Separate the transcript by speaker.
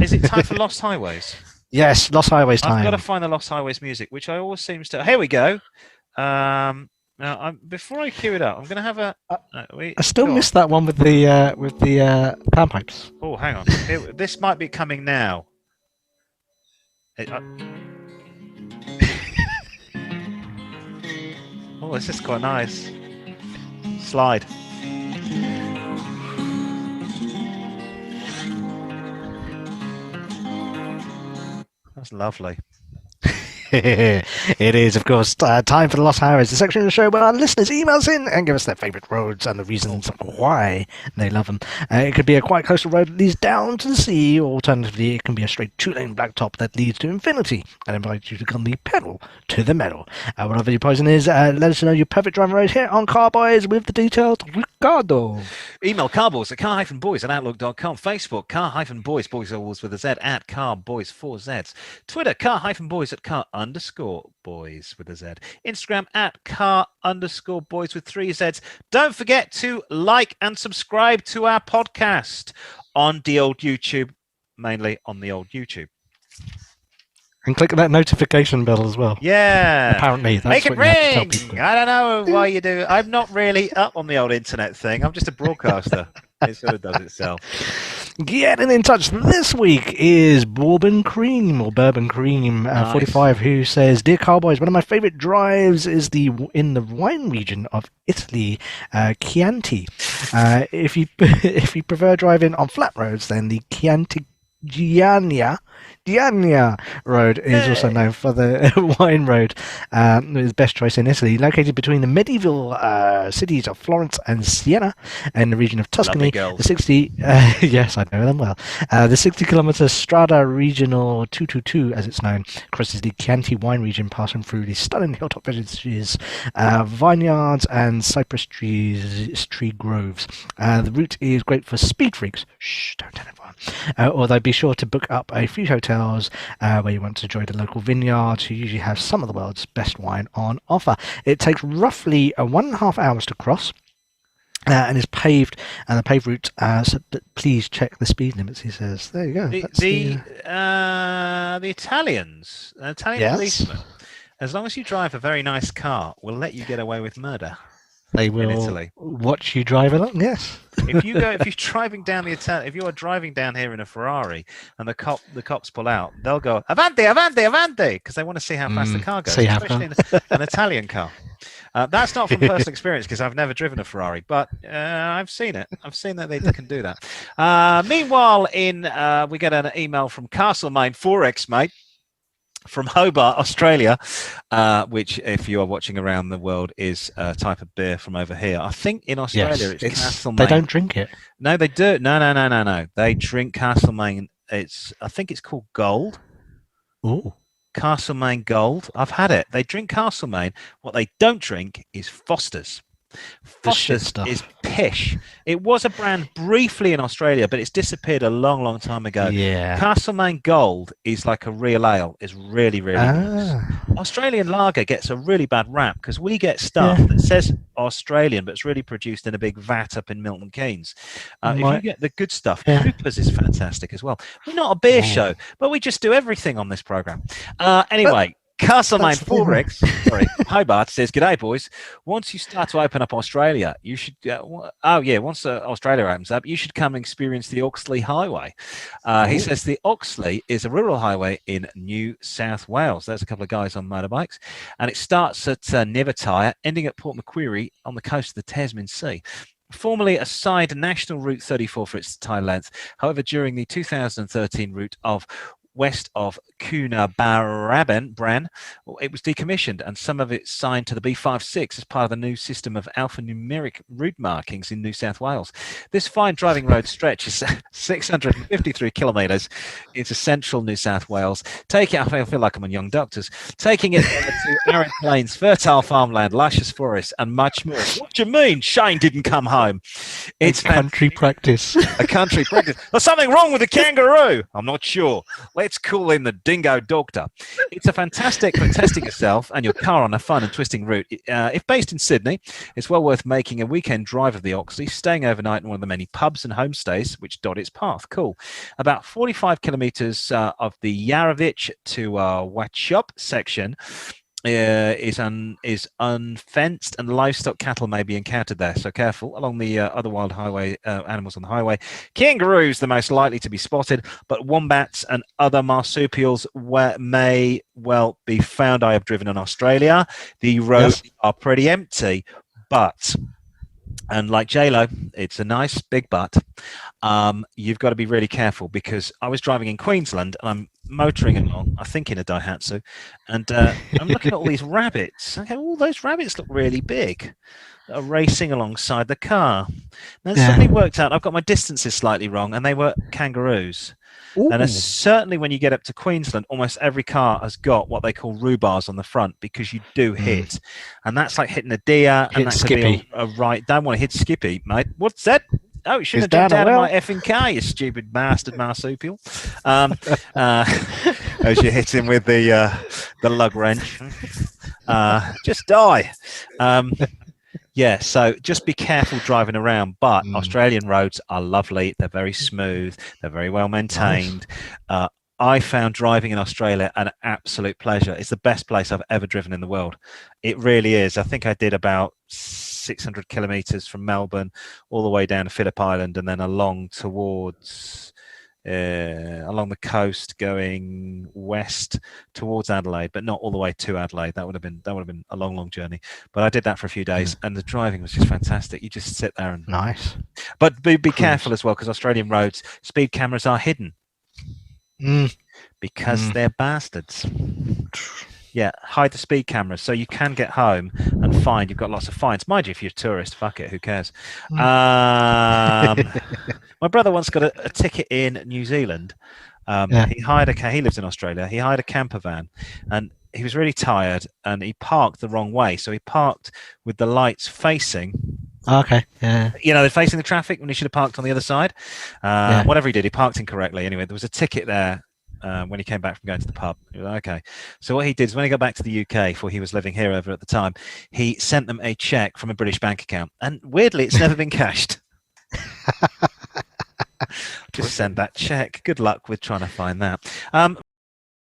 Speaker 1: Is it time for Lost Highways?
Speaker 2: Yes, Lost Highways time.
Speaker 1: I've got to find the Lost Highways music, which I always seems to. Here we go. Now, before I cue it up, I'm going to have a.
Speaker 2: I still missed that one with the panpipes.
Speaker 1: Oh, hang on. This might be coming now. Oh, this is quite nice. Slide. That's lovely.
Speaker 2: It is, of course, time for the Lost Highways, the section of the show where our listeners emails in and give us their favourite roads and the reasons why they love them. It could be a quite coastal road that leads down to the sea, or alternatively, it can be a straight 2-lane blacktop that leads to infinity and invites you to come the pedal to the metal. Whatever your poison is, let us know your perfect driving road here on Car-Boyz with the details. Ricardo.
Speaker 1: Email Car-Boyz at car-boys@outlook.com. Facebook, Car-Boyz, boys always with a Z, at Car-Boyz 4 Zs. Twitter, Car-Boyz at car_boys with a Z. Instagram at car_boys with 3 Zs. Don't forget to like and subscribe to our podcast on the old YouTube, mainly on the old YouTube.
Speaker 2: And click that notification bell as well.
Speaker 1: Yeah.
Speaker 2: Apparently, that's
Speaker 1: make it
Speaker 2: what you have to tell
Speaker 1: ring.
Speaker 2: people.
Speaker 1: I don't know why you do. I'm not really up on the old internet thing. I'm just a broadcaster. It sort of does itself.
Speaker 2: Getting in touch this week is Bourbon Cream 45, who says, "Dear Car-Boyz, one of my favourite drives is in the wine region of Italy, Chianti. If you prefer driving on flat roads, then the Giania Road is also known for the wine road. Is best choice in Italy, located between the medieval cities of Florence and Siena, in the region of Tuscany. The 60, yes, I know them well. The 60-kilometer Strada Regional 222, as it's known, crosses the Chianti wine region, passing through the stunning hilltop villages, vineyards, and cypress tree groves. The route is great for speed freaks. Shh, don't tell everyone. Although be sure to book up a few hotels where you want to enjoy the local vineyards, who usually have some of the world's best wine on offer. It takes roughly 1.5 hours to cross. And is paved, and the paved route. So please check the speed limits. He says, "There you go."
Speaker 1: The Italians, Italian policemen, as long as you drive a very nice car, will let you get away with murder.
Speaker 2: They will watch you drive along. Yes.
Speaker 1: If you're driving down if you are driving down here in a Ferrari and the cops pull out, they'll go "Avanti, avanti, avanti," because they want to see how fast the car goes, especially in an Italian car. That's not from personal experience because I've never driven a Ferrari, but I've seen it. I've seen that they can do that. Meanwhile, we get an email from Castlemaine 4X, mate, from Hobart, Australia, which, if you are watching around the world, is a type of beer from over here. I think in Australia it's Castlemaine.
Speaker 2: They don't drink it.
Speaker 1: No, they do. No. They drink Castlemaine. I think it's called Gold.
Speaker 2: Oh.
Speaker 1: Castlemaine Gold. I've had it. They drink Castlemaine. What they don't drink is Foster's. Foster's is pish. It was a brand briefly in Australia, but it's disappeared a long, long time ago.
Speaker 2: Yeah.
Speaker 1: Castlemaine Gold is like a real ale. It's really, really nice. Australian lager gets a really bad rap because we get stuff that says Australian, but it's really produced in a big vat up in Milton Keynes. If you get the good stuff, Cooper's is fantastic as well. We're not a beer show, but we just do everything on this program. Anyway. Castlemaine 4X, Hobart says, "G'day, boys. Once you start to open up Australia, you should. Once Australia opens up, you should come and experience the Oxley Highway." He says the Oxley is a rural highway in New South Wales. There's a couple of guys on motorbikes, and it starts at Nevertire, ending at Port Macquarie on the coast of the Tasman Sea. Formerly a side National Route 34 for its entire length. However, during the 2013 route of west of Coonabarabran, it was decommissioned and some of it signed to the B56 as part of the new system of alphanumeric route markings in New South Wales. This fine driving road stretch is 653 kilometres into central New South Wales. I feel like I'm on Young Doctors. Taking it to arid plains, fertile farmland, luscious forests and much more. What do you mean Shane didn't come home?
Speaker 2: It's country practice.
Speaker 1: A country practice. There's something wrong with the kangaroo. I'm not sure. Let's call him the Dingo Doctor. It's a fantastic for testing yourself and your car on a fun and twisting route. If based in Sydney, it's well worth making a weekend drive of the Oxley, staying overnight in one of the many pubs and homestays which dot its path. Cool. About 45 kilometres of the Yarovich to Wachop section is unfenced, and livestock cattle may be encountered there, so careful. Along the other wild highway animals on the highway, kangaroos the most likely to be spotted, but wombats and other marsupials may well be found. I have driven in Australia. The roads are pretty empty, but, and like J-Lo, it's a nice big but. You've got to be really careful, because I was driving in Queensland and I'm motoring along, I think in a Daihatsu, and I'm looking at all these rabbits. Okay, all those rabbits look really big, that are racing alongside the car. Then suddenly worked out I've got my distances slightly wrong, and they were kangaroos. Ooh. And certainly when you get up to Queensland, almost every car has got what they call rhubars on the front, because you do hit. And that's like hitting a deer, and that could be a right. Don't want to hit Skippy, mate. What's that? Oh, you shouldn't have jumped out of my effing car, you stupid bastard marsupial. As you hit him with the lug wrench. Just die. Yeah, so just be careful driving around. But Australian roads are lovely. They're very smooth. They're very well maintained. Nice. I found driving in Australia an absolute pleasure. It's the best place I've ever driven in the world. It really is. I think I did about 600 kilometres from Melbourne all the way down to Phillip Island, and then along towards along the coast, going west towards Adelaide, but not all the way to Adelaide. That would have been a long journey. But I did that for a few days, and the driving was just fantastic. You just sit there and
Speaker 2: nice.
Speaker 1: But be careful as well, because Australian roads, speed cameras are hidden because they're bastards. Yeah, hide the speed cameras so you can get home and find. You've got lots of fines. Mind you, if you're a tourist, fuck it, who cares? My brother once got a ticket in New Zealand. He hired he lives in Australia. He hired a camper van, and he was really tired, and he parked the wrong way. So he parked with the lights facing.
Speaker 2: Okay. Yeah.
Speaker 1: You know, they're facing the traffic when he should have parked on the other side. Whatever he did, he parked incorrectly. Anyway, there was a ticket there. When he came back from going to the pub. He was like, okay. So what he did is, when he got back to the UK, for he was living here over at the time, he sent them a check from a British bank account. And weirdly, it's never been cashed. Just send that check. Good luck with trying to find that.